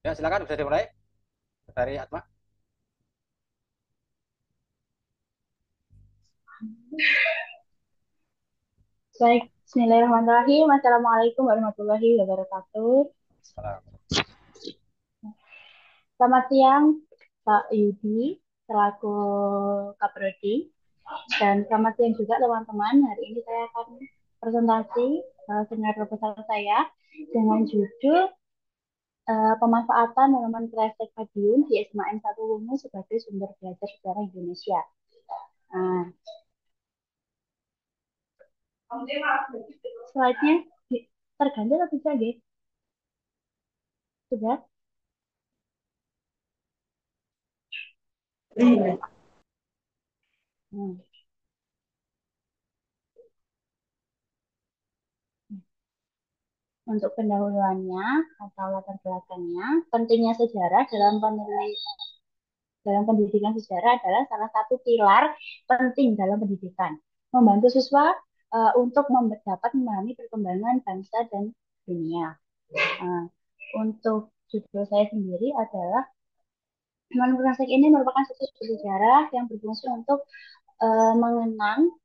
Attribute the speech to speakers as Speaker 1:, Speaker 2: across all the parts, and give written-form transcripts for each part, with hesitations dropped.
Speaker 1: Ya, silakan bisa dimulai dari Atma.
Speaker 2: Baik, Bismillahirrahmanirrahim. Assalamualaikum warahmatullahi wabarakatuh.
Speaker 1: Salam.
Speaker 2: Selamat siang, Pak Yudi, selaku Kaprodi. Dan selamat siang juga teman-teman. Hari ini saya akan presentasi seminar proposal saya dengan judul pemanfaatan monumen Kresek Madiun di SMAN 1 Wungu sebagai sumber belajar sejarah Indonesia. Nah, slide-nya terganti atau tidak, guys? Sudah? Hmm. Untuk pendahuluannya atau latar belakangnya, pentingnya sejarah dalam pendidikan sejarah adalah salah satu pilar penting dalam pendidikan. Membantu siswa untuk dapat memahami perkembangan bangsa dan dunia. Uh, untuk judul saya sendiri adalah Monumen Klasik ini merupakan situs bersejarah yang berfungsi untuk mengenang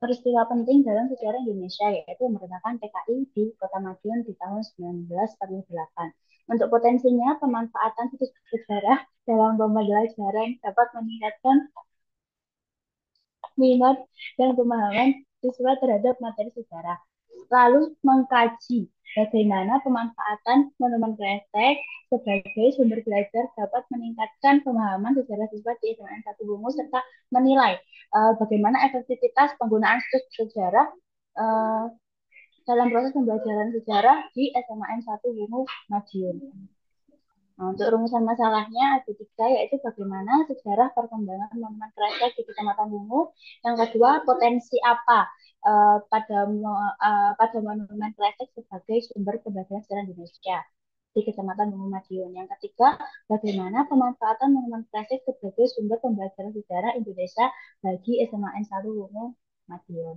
Speaker 2: peristiwa penting dalam sejarah Indonesia, yaitu pemberontakan PKI di Kota Madiun di tahun 1948. Untuk potensinya, pemanfaatan situs bersejarah dalam pembelajaran dapat meningkatkan minat dan pemahaman siswa terhadap materi sejarah. Lalu mengkaji bagaimana pemanfaatan monumen Kresek sebagai sumber belajar dapat meningkatkan pemahaman sejarah siswa di SMAN 1 Bungu serta menilai bagaimana efektivitas penggunaan situs sejarah uh, dalam proses pembelajaran sejarah di SMAN 1 Bungu Madiun. Nah, untuk rumusan masalahnya ada tiga, yaitu bagaimana sejarah perkembangan monumen Kresek di Kecamatan Wungu. Yang kedua, potensi apa pada monumen Kresek sebagai sumber pembelajaran sejarah Indonesia di Kecamatan Wungu Madiun. Yang ketiga, bagaimana pemanfaatan monumen Kresek sebagai sumber pembelajaran sejarah Indonesia bagi SMAN 1 Wungu Madiun.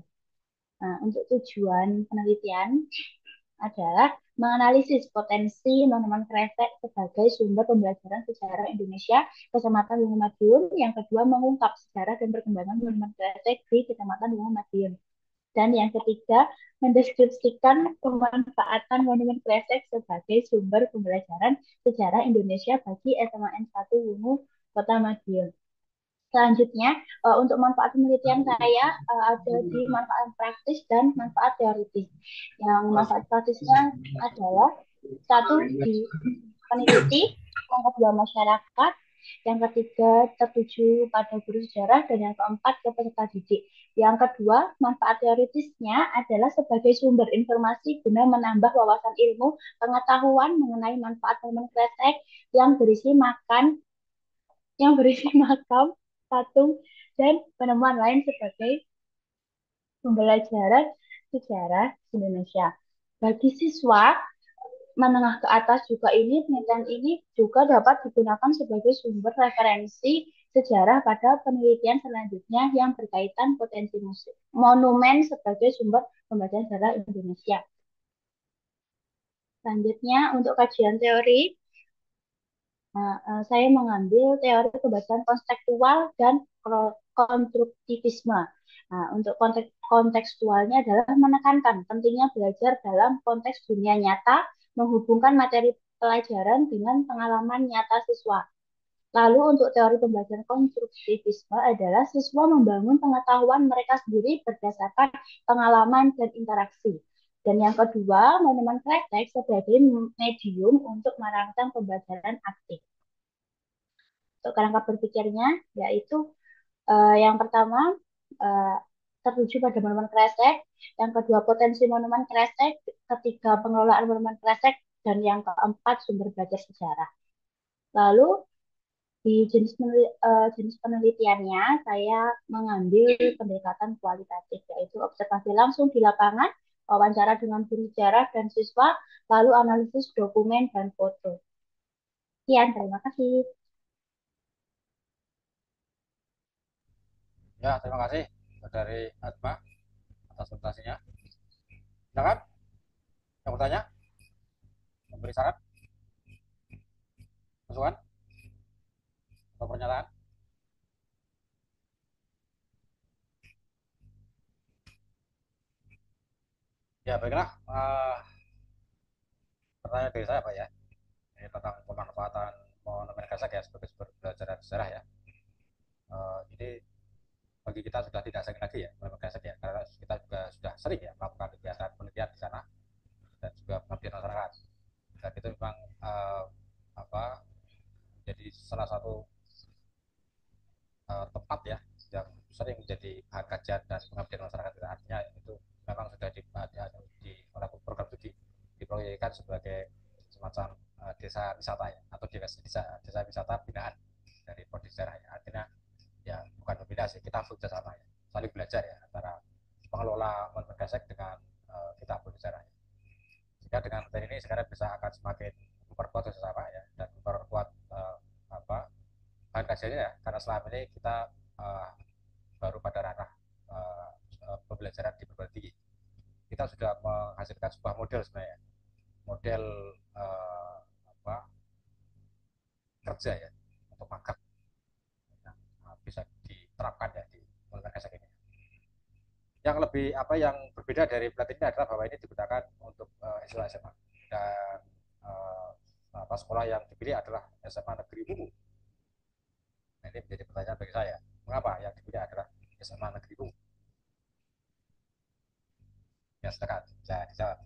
Speaker 2: Nah, untuk tujuan penelitian adalah menganalisis potensi monumen Kresek sebagai sumber pembelajaran sejarah Indonesia Kecamatan Wungu Madiun. Yang kedua, mengungkap sejarah dan perkembangan monumen Kresek di Kecamatan Wungu Madiun. Dan yang ketiga, mendeskripsikan pemanfaatan monumen Kresek sebagai sumber pembelajaran sejarah Indonesia bagi SMAN 1 Wungu Kota Madiun. Selanjutnya, untuk manfaat penelitian saya ada di manfaat praktis dan manfaat teoritis. Yang manfaat praktisnya adalah satu, di peneliti, yang kedua masyarakat, yang ketiga tertuju pada guru sejarah, dan yang keempat ke peserta didik. Yang kedua, manfaat teoritisnya adalah sebagai sumber informasi guna menambah wawasan ilmu pengetahuan mengenai manfaat momen kresek yang berisi makan yang berisi makam, patung, dan penemuan lain sebagai pembelajaran sejarah Indonesia. Bagi siswa menengah ke atas juga penelitian ini juga dapat digunakan sebagai sumber referensi sejarah pada penelitian selanjutnya yang berkaitan potensi musik, monumen sebagai sumber pembelajaran sejarah Indonesia. Selanjutnya untuk kajian teori, saya mengambil teori pembelajaran konseptual dan konstruktivisme. Nah, untuk kontekstualnya adalah menekankan pentingnya belajar dalam konteks dunia nyata, menghubungkan materi pelajaran dengan pengalaman nyata siswa. Lalu untuk teori pembelajaran konstruktivisme adalah siswa membangun pengetahuan mereka sendiri berdasarkan pengalaman dan interaksi. Dan yang kedua, monumen Kresek sebagai medium untuk merangsang pembelajaran aktif. Untuk kerangka berpikirnya, yaitu yang pertama, uh, tertuju pada monumen Kresek, yang kedua potensi monumen Kresek, ketiga pengelolaan monumen Kresek, dan yang keempat sumber belajar sejarah. Lalu di jenis penelitiannya, saya mengambil pendekatan kualitatif, yaitu observasi langsung di lapangan, wawancara dengan guru sejarah dan siswa, lalu analisis dokumen dan foto. Sekian, terima kasih.
Speaker 1: Ya, terima kasih dari Atma atas presentasinya. Silakan yang bertanya, memberi saran. masukan atau pernyataan? Ya baiklah, pertanyaan dari saya Pak ya, ini tentang pemanfaatan monumen Gresik ya sebagai sumber pembelajaran sejarah ya. Jadi bagi kita sudah tidak asing lagi ya monumen Gresik ya, karena kita juga sudah sering ya melakukan kegiatan penelitian di sana dan juga pengabdian masyarakat. Dan itu memang apa jadi salah satu tempat ya yang sering menjadi bahan kajian dan pengabdian masyarakat. Artinya itu memang sudah di oleh program studi diproyekkan sebagai semacam desa wisata ya, atau desa wisata binaan dari prodi sejarah ya. Artinya ya bukan membina sih, kita bekerja sama ya, saling belajar ya antara pengelola monumen Gresik dengan kita berbicara ya. Sehingga dengan materi ini sekarang bisa akan semakin memperkuat kerjasama ya dan memperkuat apa bahan kajiannya ya, karena selama ini kita uh, baru pada ranah pembelajaran di perguruan tinggi. Kita sudah menghasilkan sebuah model sebenarnya, model apa kerja ya untuk magang yang bisa diterapkan ya di monumen Gresik ini. Yang lebih apa yang berbeda dari plat ini adalah bahwa ini digunakan untuk istilah SMA dan uh, apa sekolah yang dipilih adalah SMA Negeri Bungu. Nah, ini menjadi pertanyaan bagi saya, mengapa yang dipilih adalah SMA Negeri Bungu? Ya silakan bisa dijawab.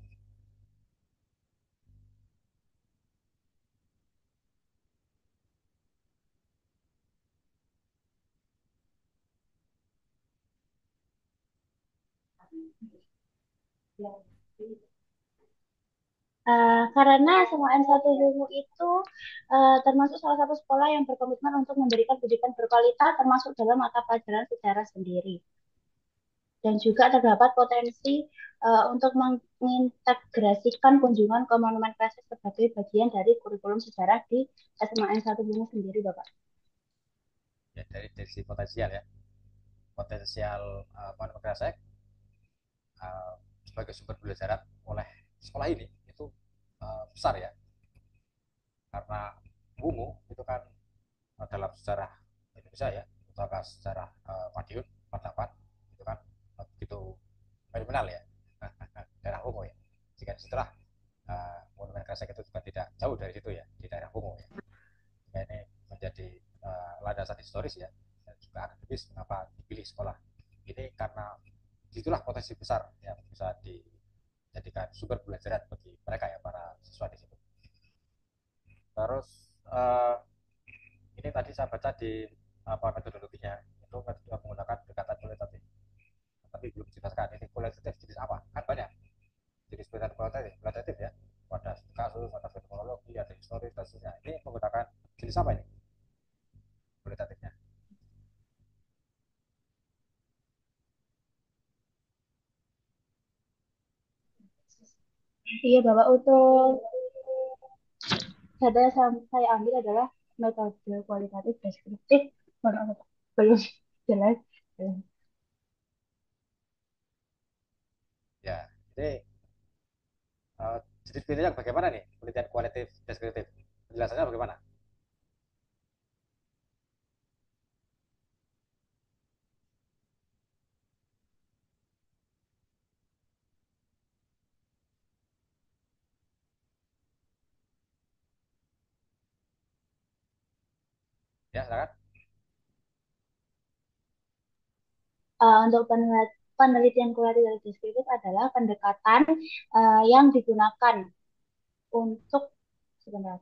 Speaker 2: Karena SMA N1 Bungu itu termasuk salah satu sekolah yang berkomitmen untuk memberikan pendidikan berkualitas termasuk dalam mata pelajaran sejarah sendiri. Dan juga terdapat potensi untuk mengintegrasikan kunjungan ke Monumen Klasik sebagai bagian dari kurikulum sejarah di SMA N1 Bungu sendiri, Bapak.
Speaker 1: Ya, dari sisi potensial ya, potensial monumen Kresek uh, sebagai sumber pembelajaran oleh sekolah ini itu besar ya, karena Bungu itu kan dalam sejarah Indonesia ya, terutama sejarah Madiun, Padapan itu kan begitu fenomenal ya, daerah Bungu ya. Jika setelah monumen Kresek itu juga tidak jauh dari situ ya, di daerah Bungu ya. Jika ini menjadi landasan historis ya, dan juga akademis mengapa dipilih sekolah ini, karena itulah potensi besar yang bisa dijadikan sumber pembelajaran bagi mereka ya, para siswa di situ. Terus ini tadi saya baca di apa metodologinya itu menggunakan pendekatan kualitatif, tapi belum dijelaskan ini kualitatif jenis apa, kan banyak jenis pendekatan kualitatif ya, ada kasus, ada fenomenologi, ada historis dan seterusnya. Ini menggunakan jenis apa ini kualitatifnya?
Speaker 2: Iya, Bapak, untuk data yang saya ambil adalah metode kualitatif deskriptif. Belum jelas.
Speaker 1: Ya, jadi jenis penelitian bagaimana nih, penelitian kualitatif deskriptif, penjelasannya bagaimana? Ya silakan.
Speaker 2: Untuk penelitian kualitatif deskriptif adalah pendekatan yang digunakan untuk sebentar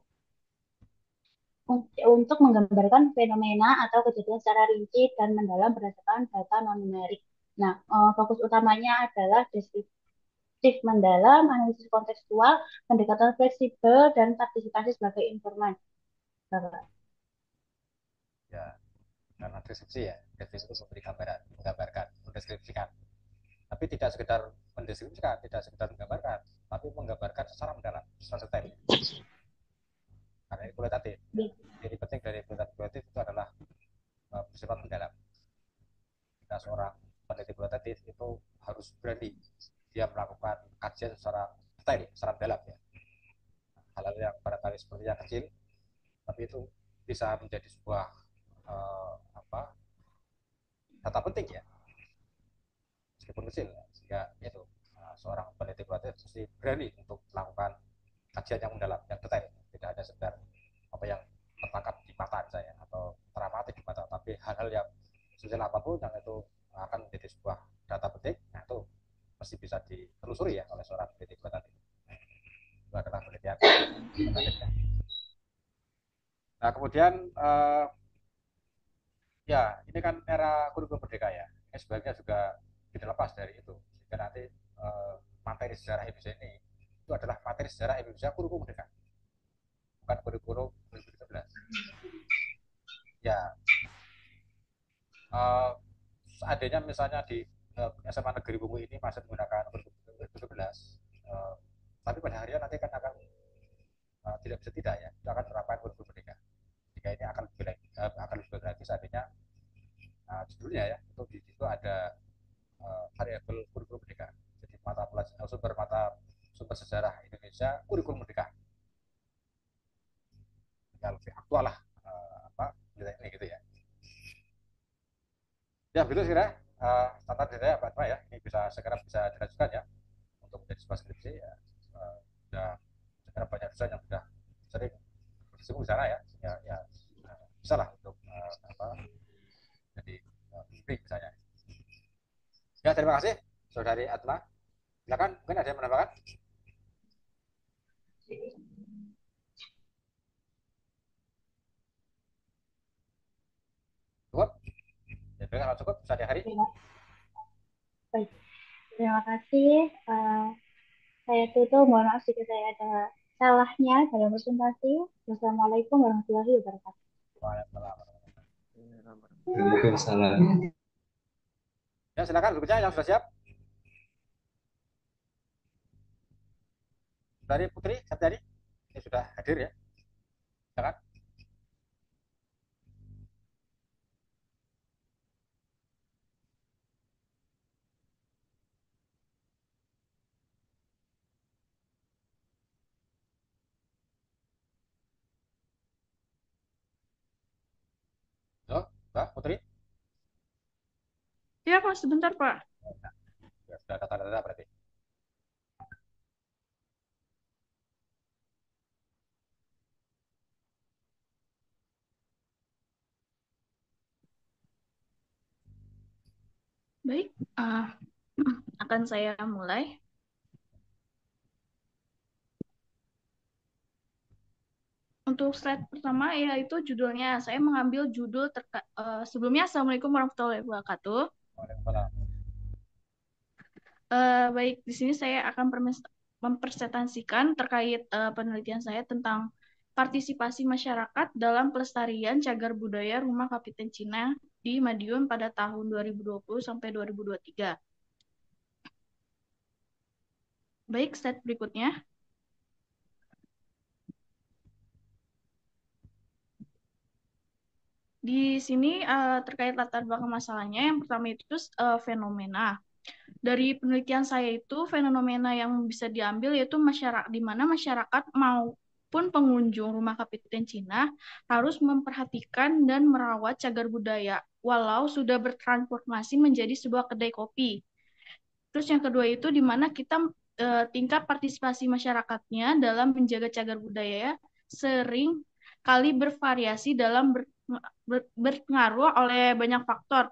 Speaker 2: untuk menggambarkan fenomena atau kejadian secara rinci dan mendalam berdasarkan data non numerik. Nah, fokus utamanya adalah deskriptif mendalam, analisis kontekstual, pendekatan fleksibel, dan partisipasi sebagai informan.
Speaker 1: Ya, karena deskripsi ya, deskripsi itu memberi gambaran, menggambarkan, mendeskripsikan, tapi tidak sekedar mendeskripsikan, tidak sekedar menggambarkan, tapi menggambarkan secara mendalam, secara detail, karena ini kualitatif ya. Jadi penting dari penelitian kualitatif itu adalah bersifat mendalam. Jika seorang peneliti kualitatif itu harus berani dia melakukan kajian secara detail, secara mendalam ya. Hal-hal yang barangkali seperti yang kecil tapi itu bisa menjadi sebuah apa data penting ya, meskipun kecil ya. Sehingga itu seorang peneliti kualitatif mesti berani untuk melakukan kajian yang mendalam, yang detail, tidak hanya sekedar apa yang tertangkap di mata saya atau teramati di mata, tapi hal-hal yang sekecil apapun yang itu akan menjadi sebuah data penting, nah itu mesti bisa ditelusuri ya oleh seorang peneliti kualitatif. Itu adalah penelitian kualitatif ya. Nah kemudian ya ini kan era kurikulum merdeka ya, ini sebaiknya juga tidak lepas dari itu, sehingga nanti materi sejarah Indonesia ini itu adalah materi sejarah Indonesia kurikulum merdeka, bukan kurikulum 2017 ya. uh, Seandainya misalnya di SMA Negeri Bungu ini masih menggunakan kurikulum 2017, tapi pada akhirnya nanti kan akan tidak bisa tidak ya, itu akan menerapkan kurikulum merdeka. Jika ini akan lebih baik lagi seandainya judulnya ya itu di situ ada variabel kurikulum merdeka. Jadi sumber sejarah Indonesia kurikulum merdeka. Ya lebih aktual lah apa ini gitu ya. Ya begitu kira catatan dari saya Mbak Tma ya. Ini bisa segera bisa dilanjutkan ya untuk menjadi sebuah skripsi ya. Sudah segera banyak dosen yang sudah sering bersinggung di sana ya. Ya bisa lah untuk apa jadi bimbing misalnya. Ya terima kasih saudari Atma. Silakan mungkin ada yang menambahkan. Cukup? Ya, kalau cukup bisa diakhiri.
Speaker 2: Baik, terima kasih. Saya tutup, mohon maaf jika saya ada salahnya dalam presentasi. Wassalamualaikum warahmatullahi wabarakatuh.
Speaker 3: Waalaikumsalam.
Speaker 1: Ya silakan berikutnya yang sudah siap. Dari Putri Septiadi ini sudah hadir ya. Silakan. Halo, Mbak Putri.
Speaker 4: Ya, Pak, sebentar, Pak.
Speaker 1: Nah, ya, sudah ada tanda-tanda berarti.
Speaker 4: Baik, akan saya mulai. Untuk slide pertama yaitu judulnya. Saya mengambil judul sebelumnya. Assalamualaikum warahmatullahi wabarakatuh.
Speaker 1: Waalaikumsalam.
Speaker 4: Baik, di sini saya akan mempresentasikan terkait penelitian saya tentang partisipasi masyarakat dalam pelestarian cagar budaya Rumah Kapiten Cina di Madiun pada tahun 2020 sampai 2023. Baik, slide berikutnya. Di sini terkait latar belakang masalahnya, yang pertama itu fenomena. Dari penelitian saya itu fenomena yang bisa diambil yaitu masyarakat, di mana masyarakat maupun pengunjung Rumah Kapiten Cina harus memperhatikan dan merawat cagar budaya walau sudah bertransformasi menjadi sebuah kedai kopi. Terus yang kedua itu di mana kita tingkat partisipasi masyarakatnya dalam menjaga cagar budaya sering kali bervariasi dalam berpengaruh oleh banyak faktor,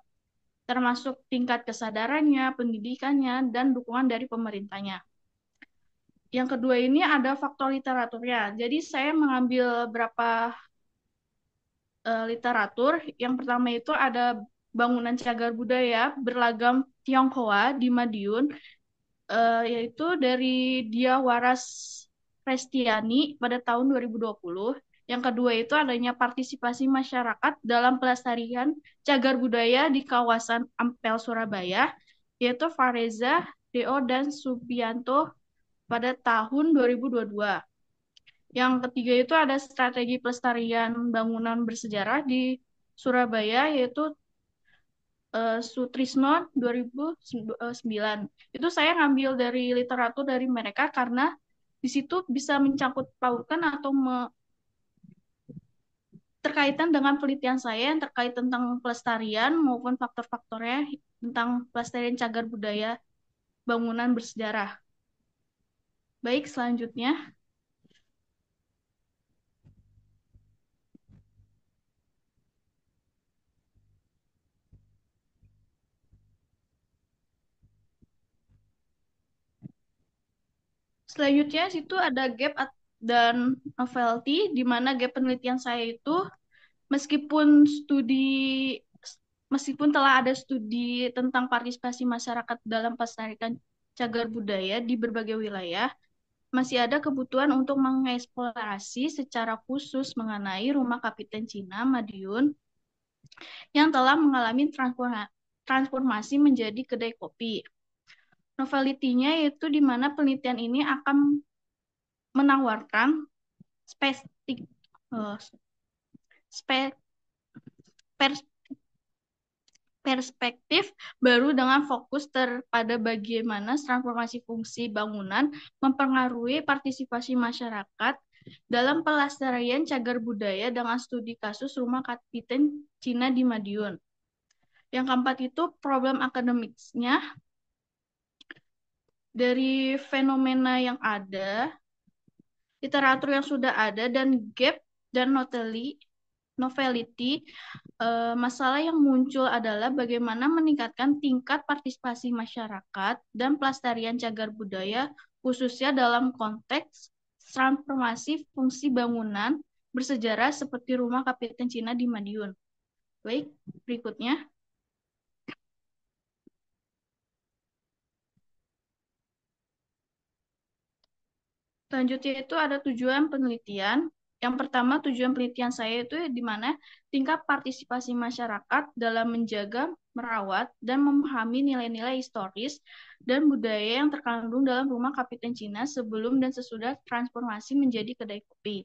Speaker 4: termasuk tingkat kesadarannya, pendidikannya, dan dukungan dari pemerintahnya. Yang kedua ini ada faktor literaturnya. Jadi saya mengambil beberapa literatur. Yang pertama itu ada bangunan cagar budaya berlagam Tionghoa di Madiun, yaitu dari Dia Waras Restiani pada tahun 2020. Yang kedua itu adanya partisipasi masyarakat dalam pelestarian cagar budaya di kawasan Ampel, Surabaya, yaitu Fareza, Do, dan Subianto pada tahun 2022. Yang ketiga itu ada strategi pelestarian bangunan bersejarah di Surabaya, yaitu Sutrisno 2009. Itu saya ngambil dari literatur dari mereka karena di situ bisa mencangkut pautkan atau terkaitan dengan penelitian saya yang terkait tentang pelestarian maupun faktor-faktornya tentang pelestarian cagar budaya bangunan bersejarah. Baik, selanjutnya. Selanjutnya situ ada gap dan novelty, di mana gap penelitian saya itu meskipun telah ada studi tentang partisipasi masyarakat dalam pelestarian cagar budaya di berbagai wilayah, masih ada kebutuhan untuk mengeksplorasi secara khusus mengenai rumah Kapiten Cina Madiun yang telah mengalami transformasi menjadi kedai kopi. Novelty-nya yaitu di mana penelitian ini akan menawarkan spesifik perspektif baru dengan fokus pada bagaimana transformasi fungsi bangunan mempengaruhi partisipasi masyarakat dalam pelestarian cagar budaya dengan studi kasus rumah Kapiten Cina di Madiun. Yang keempat itu problem akademisnya dari fenomena yang ada, literatur yang sudah ada, dan gap dan novelty. Masalah yang muncul adalah bagaimana meningkatkan tingkat partisipasi masyarakat dan pelestarian cagar budaya, khususnya dalam konteks transformasi fungsi bangunan bersejarah seperti rumah Kapiten Cina di Madiun. Baik, berikutnya. Selanjutnya itu ada tujuan penelitian. Yang pertama, tujuan penelitian saya itu di mana tingkat partisipasi masyarakat dalam menjaga, merawat, dan memahami nilai-nilai historis dan budaya yang terkandung dalam rumah Kapiten Cina sebelum dan sesudah transformasi menjadi kedai kopi.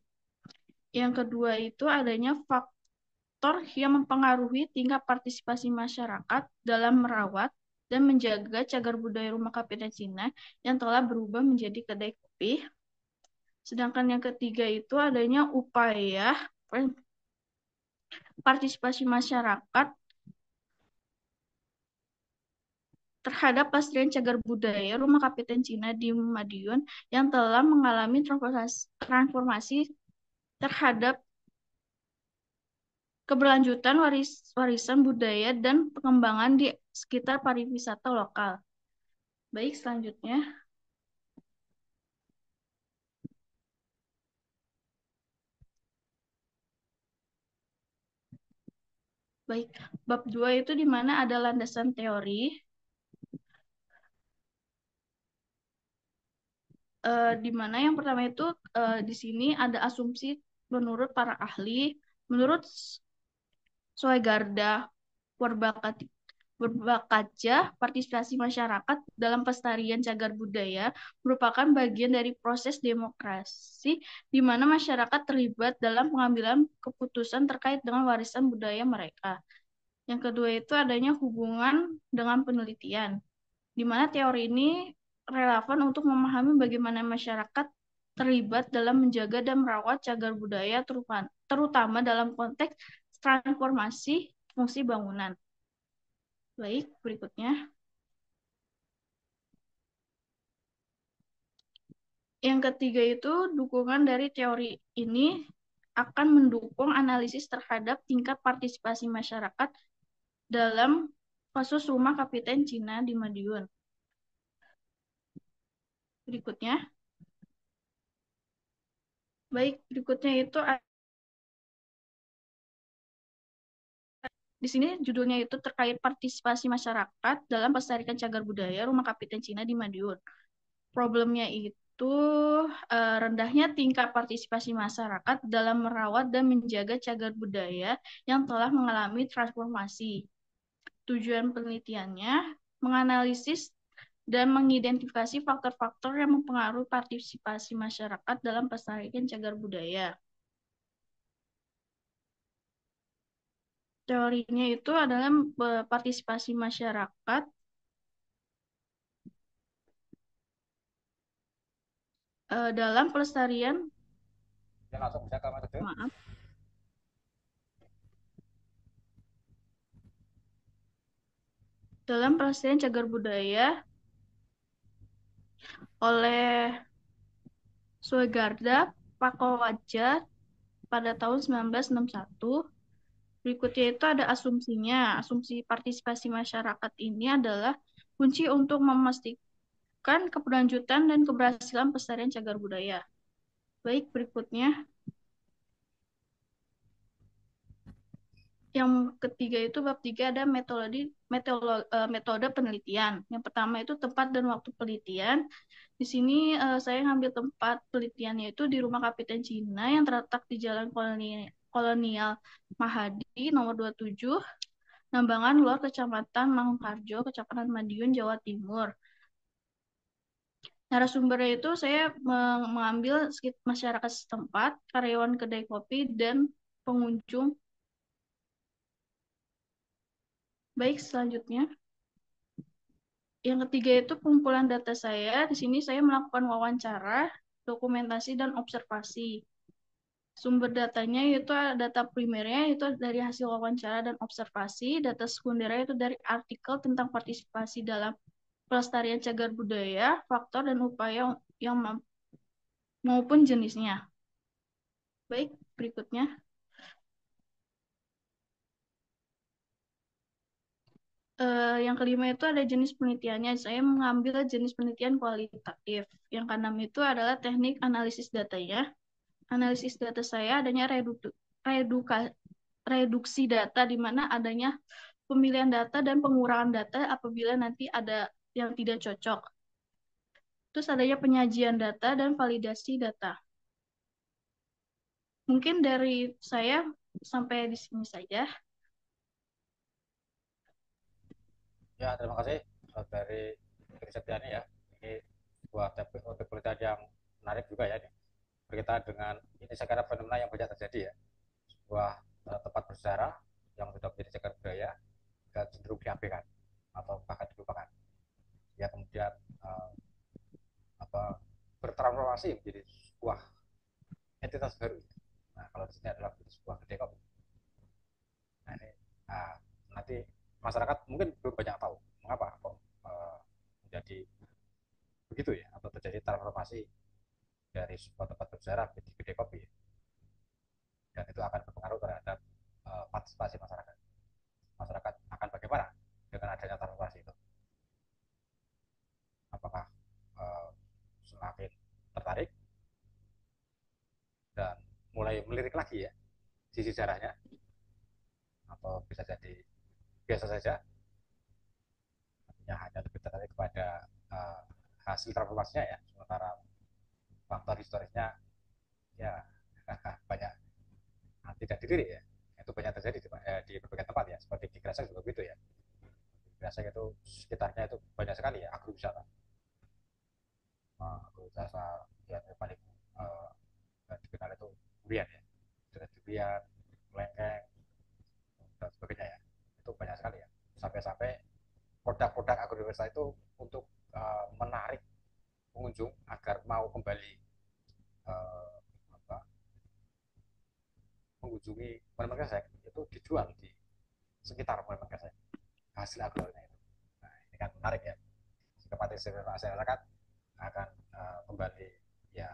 Speaker 4: Yang kedua itu adanya faktor yang mempengaruhi tingkat partisipasi masyarakat dalam merawat dan menjaga cagar budaya rumah Kapiten Cina yang telah berubah menjadi kedai kopi. Sedangkan yang ketiga itu adanya upaya partisipasi masyarakat terhadap pelestarian cagar budaya rumah Kapiten Cina di Madiun yang telah mengalami transformasi terhadap keberlanjutan warisan budaya dan pengembangan di sekitar pariwisata lokal. Baik, selanjutnya. Baik, bab 2 itu di mana ada landasan teori. Di mana yang pertama itu di sini ada asumsi menurut para ahli, menurut Soegarda Purbakaja, partisipasi masyarakat dalam pelestarian cagar budaya merupakan bagian dari proses demokrasi di mana masyarakat terlibat dalam pengambilan keputusan terkait dengan warisan budaya mereka. Yang kedua itu adanya hubungan dengan penelitian, di mana teori ini relevan untuk memahami bagaimana masyarakat terlibat dalam menjaga dan merawat cagar budaya, terutama dalam konteks transformasi fungsi bangunan. Baik, berikutnya. Yang ketiga itu dukungan dari teori ini akan mendukung analisis terhadap tingkat partisipasi masyarakat dalam kasus rumah Kapiten Cina di Madiun. Berikutnya. Baik, berikutnya itu di sini judulnya itu terkait partisipasi masyarakat dalam pelestarian cagar budaya rumah Kapiten Cina di Madiun. Problemnya itu rendahnya tingkat partisipasi masyarakat dalam merawat dan menjaga cagar budaya yang telah mengalami transformasi. Tujuan penelitiannya menganalisis dan mengidentifikasi faktor-faktor yang mempengaruhi partisipasi masyarakat dalam pelestarian cagar budaya. Teorinya itu adalah partisipasi masyarakat dalam pelestarian
Speaker 1: Ya, langsung bisa ke metode.
Speaker 4: maaf dalam pelestarian cagar budaya oleh Suegarda Pakowaja pada tahun 1961. Berikutnya itu ada asumsinya. Asumsi partisipasi masyarakat ini adalah kunci untuk memastikan keberlanjutan dan keberhasilan pelestarian cagar budaya. Baik, berikutnya. Yang ketiga itu bab 3 ada metode penelitian. Yang pertama itu tempat dan waktu penelitian. Di sini saya ngambil tempat penelitiannya itu di Rumah Kapiten Cina yang terletak di Jalan Kolonial Mahadi nomor 27, Nambangan Lor, Kecamatan Mangunharjo, Kecamatan Madiun, Jawa Timur. Narasumbernya itu saya mengambil masyarakat setempat, karyawan kedai kopi, dan pengunjung. Baik, selanjutnya. Yang ketiga itu pengumpulan data saya. Di sini saya melakukan wawancara, dokumentasi, dan observasi. Sumber datanya itu data primernya itu dari hasil wawancara dan observasi, data sekundernya itu dari artikel tentang partisipasi dalam pelestarian cagar budaya, faktor dan upaya yang maupun jenisnya. Baik, berikutnya. Yang kelima itu ada jenis penelitiannya. Saya mengambil jenis penelitian kualitatif. Yang keenam itu adalah teknik analisis datanya. Analisis data saya adanya reduksi data, di mana adanya pemilihan data dan pengurangan data apabila nanti ada yang tidak cocok. Terus adanya penyajian data dan validasi data. Mungkin dari saya sampai di sini saja.
Speaker 1: Ya, terima kasih dari Tri Septiani ya. Ini sebuah topik penelitian yang menarik juga ya ini. Berkaitan dengan ini saya kira fenomena yang banyak terjadi ya. Sebuah tempat bersejarah yang sudah menjadi cagar budaya dan cenderung diabaikan atau bahkan dilupakan. Ya kemudian bertransformasi menjadi sebuah entitas baru. Nah, kalau di sini adalah sebuah kedai kopi. Nah, ini nanti masyarakat mungkin belum banyak tahu mengapa kok menjadi begitu ya, atau terjadi transformasi dari sebuah tempat bersejarah menjadi kedai kopi. Dan itu akan berpengaruh terhadap partisipasi masyarakat. Masyarakat akan bagaimana dengan adanya transformasi itu? Apakah semakin tertarik dan mulai melirik lagi ya sisi sejarahnya, atau bisa jadi biasa saja, artinya hanya lebih tertarik kepada hasil transformasinya ya, sementara faktor historisnya ya banyak tidak dilirik ya. Itu banyak terjadi di berbagai tempat ya, seperti di Gresik juga begitu ya. Di Gresik itu sekitarnya itu banyak sekali ya agrowisata. Agrowisata yang paling dikenal itu durian ya, durian, lengkeng, dan sebagainya ya. Itu banyak sekali ya. Sampai-sampai produk-produk agrowisata itu untuk menarik pengunjung agar mau kembali uh, apa, mengunjungi Monumen Kresek itu dijual di sekitar Monumen Kresek hasil agronya itu. Nah, ini kan menarik ya. Jika partisipasi masyarakat akan kembali ya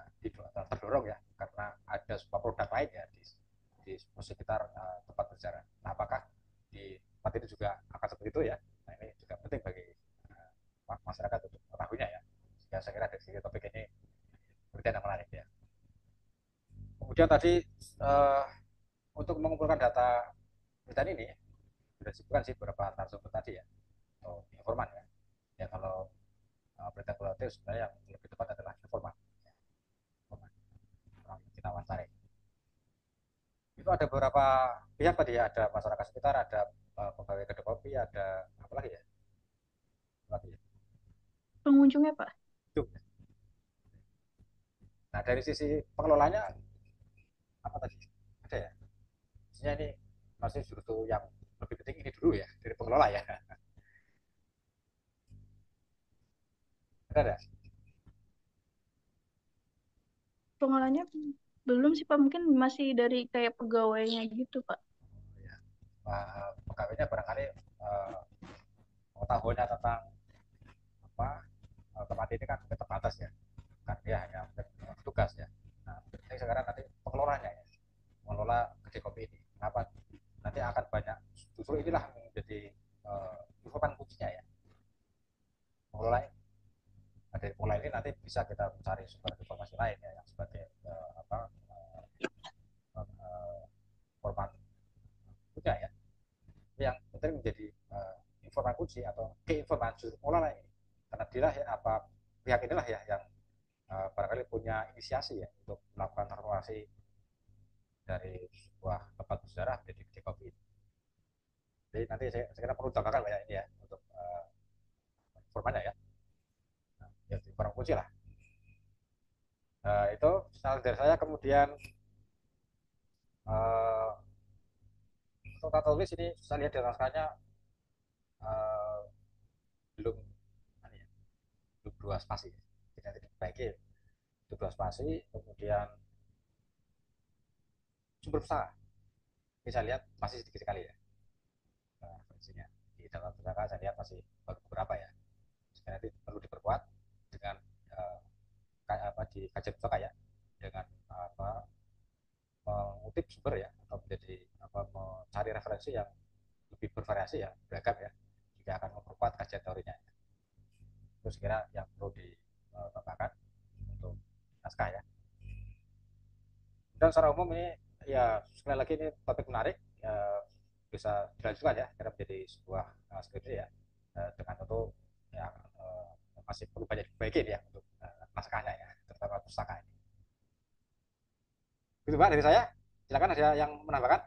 Speaker 1: terdorong ya, karena ada sebuah produk lain ya di sekitar tempat bersejarah. Nah, apakah di tempat itu juga akan seperti itu ya? Nah, ini juga penting bagi masyarakat untuk mengetahuinya ya. Sehingga saya kira dari segi topik ini penelitian yang menarik ya. Kemudian tadi uh, untuk mengumpulkan data penelitian ini sudah disebutkan sih beberapa narasumber tadi ya, atau informan ya. Ya kalau penelitian kualitatif sebenarnya yang lebih tepat adalah informan. Ya, informan. Orang kita wawancara. Itu ada beberapa pihak tadi ya, ada masyarakat sekitar, ada pegawai kedai kopi, ada apa lagi ya? Apa lagi ya?
Speaker 4: Pengunjungnya, Pak.
Speaker 1: Itu. Nah, dari sisi pengelolanya apa tadi? Ada ya? Maksudnya ini masih justru yang lebih penting ini dulu ya dari pengelola ya. Ada ya?
Speaker 4: Pengelolanya belum sih, Pak. Mungkin masih dari kayak pegawainya gitu, Pak.
Speaker 1: Oh, ya. Pegawainya barangkali pengetahuannya tentang apa tempat ini kan terbatas ya, kan dia hanya tugas ya. Nah, ini sekarang nanti pengelolanya ya, mengelola kedai kopi ini. Kenapa? Nanti akan banyak, justru inilah menjadi informan kuncinya ya, mengelola. Nah, dari mulai ini nanti bisa kita mencari sumber informasi lain ya, yang sebagai format punya ya, yang penting menjadi informan kunci atau keinforman juru pengelola ini, karena dia ya, pihak inilah ya yang barangkali punya inisiasi ya untuk melakukan transformasi dari sebuah tempat bersejarah menjadi kedai kopi. Jadi nanti saya kira perlu tambahkan banyak ini ya untuk informannya ya. Nah, ya informan kunci lah. Itu salah dari saya. Kemudian untuk tata tulis ini saya lihat di naskahnya uh, belum ya, belum dua spasi ya. Jadi nanti diperbaiki itu dua spasi. Kemudian sumber pusaka ini saya lihat masih sedikit sekali ya, fungsinya di dalam pusaka saya lihat masih baru beberapa ya. Jadi nanti perlu diperkuat dengan di kajian pusaka ya, dengan mengutip sumber ya, atau menjadi mencari referensi yang lebih bervariasi ya, beragam ya, juga akan memperkuat kajian teorinya. Itu sekira yang perlu ditambahkan untuk naskah ya. Dan secara umum ini ya, sekali lagi ini topik menarik ya, bisa dilanjutkan ya, karena menjadi sebuah skripsi ya, dengan tentu ya masih perlu banyak diperbaiki ya untuk naskahnya ya, terutama pustaka ini. Itu Mbak dari saya. Silakan, ada yang menambahkan?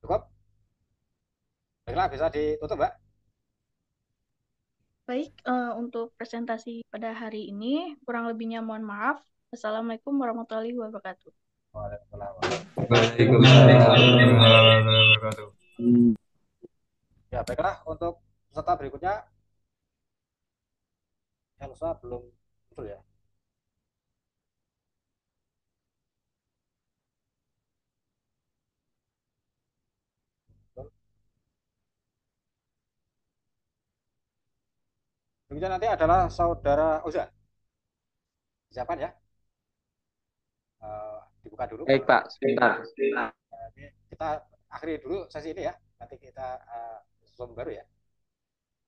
Speaker 1: Cukup? Baiklah, bisa ditutup Mbak.
Speaker 4: Baik, untuk presentasi pada hari ini, kurang lebihnya mohon maaf. Assalamualaikum warahmatullahi wabarakatuh.
Speaker 1: Waalaikumsalam. Ya, baiklah, untuk peserta berikutnya Elsa belum muncul ya. Berikutnya nanti adalah saudara Ozan. Siapa ya? Dibuka dulu.
Speaker 3: Baik Pak, sebentar.
Speaker 1: Ini kita akhiri dulu sesi ini ya. Nanti kita Zoom baru ya.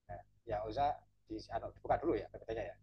Speaker 1: Nah, ya Oza dibuka dulu ya PPT-nya ya.